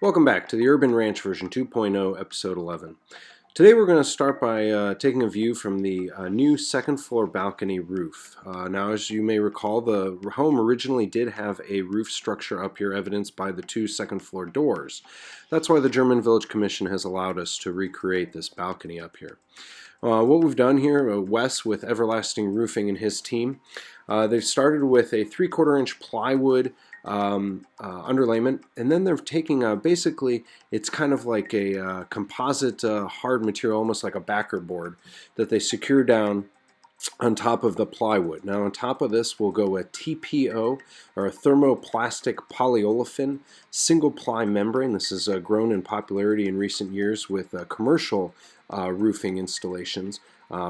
Welcome back to the Urban Ranch version 2.0, episode 11. Today we're going to start by taking a view from the new second floor balcony roof. Now, as you may recall, the home originally did have a roof structure up here evidenced by the two second floor doors. That's why the German Village Commission has allowed us to recreate this balcony up here. What we've done here, Wes with Everlasting Roofing and his team, they've started with a 3/4 inch plywood underlayment, and then they're taking basically it's kind of like a composite hard material, almost like a backer board, that they secure down on top of the plywood. Now on top of this will go a TPO, or a thermoplastic polyolefin single ply membrane. This has grown in popularity in recent years with commercial roofing installations.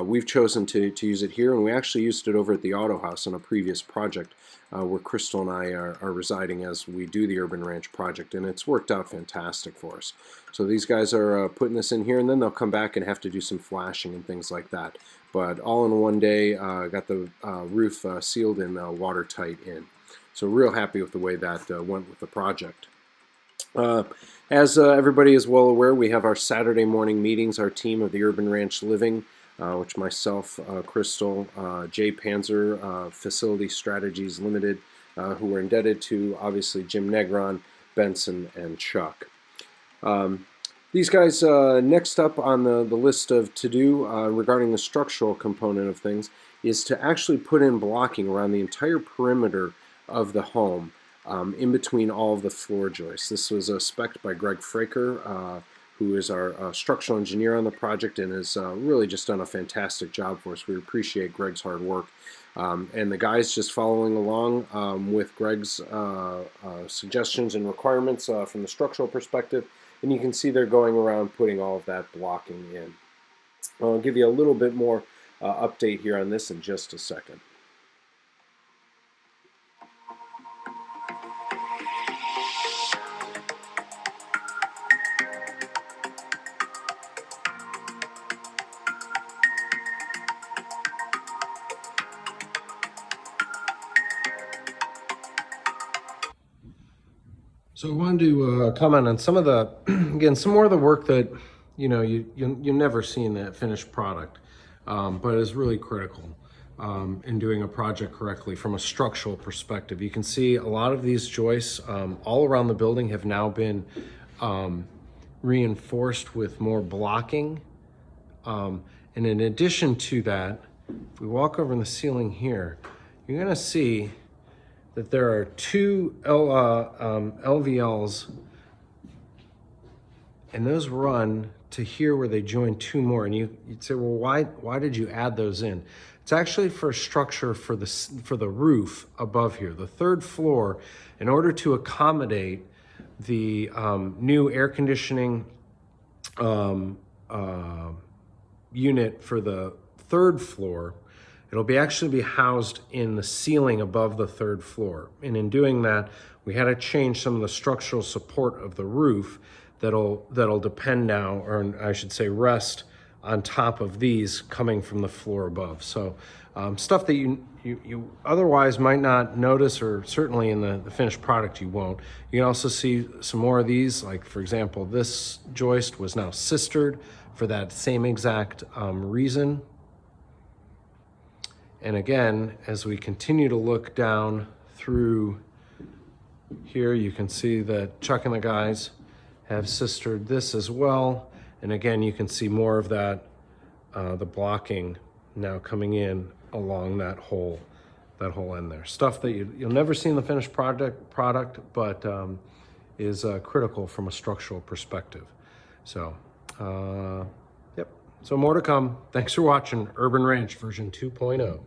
We've chosen to use it here, and we actually used it over at the Auto House on a previous project where Crystal and I are residing as we do the Urban Ranch project, and it's worked out fantastic for us. So these guys are putting this in here, and then they'll come back and have to do some flashing and things like that. But all in one day, got the roof sealed and watertight in. So real happy with the way that went with the project. As everybody is well aware, we have our Saturday morning meetings, our team of the Urban Ranch Living, which myself, Crystal, Jay Panzer, Facility Strategies Limited, who are indebted to obviously Jim Negron, Benson, and Chuck. These guys, next up on the list of to-do regarding the structural component of things is to actually put in blocking around the entire perimeter of the home, in between all of the floor joists. This was spec'd by Greg Fraker, who is our structural engineer on the project and has really just done a fantastic job for us. We appreciate Greg's hard work. And the guys just following along with Greg's suggestions and requirements from the structural perspective. And you can see they're going around putting all of that blocking in. I'll give you a little bit more update here on this in just a second. So I wanted to comment on some of the, again, some more of the work that, you never see in that finished product, but is really critical in doing a project correctly from a structural perspective. You can see a lot of these joists all around the building have now been reinforced with more blocking. And in addition to that, if we walk over in the ceiling here, you're going to see that there are two LVLs, and those run to here where they join two more. And you'd say, well, why did you add those in? It's actually for structure for the roof above here, the third floor, in order to accommodate the new air conditioning unit for the third floor. It'll actually be housed in the ceiling above the third floor. And in doing that, we had to change some of the structural support of the roof that'll depend now, or I should say rest on top of these coming from the floor above. So stuff that you otherwise might not notice, or certainly in the finished product you won't. You can also see some more of these, like for example, this joist was now sistered for that same exact reason. And again, as we continue to look down through here, you can see that Chuck and the guys have sistered this as well. And again, you can see more of that, the blocking now coming in along that whole end there. Stuff that you'll never see in the finished product, but is critical from a structural perspective. So, yep. So more to come. Thanks for watching Urban Ranch version 2.0.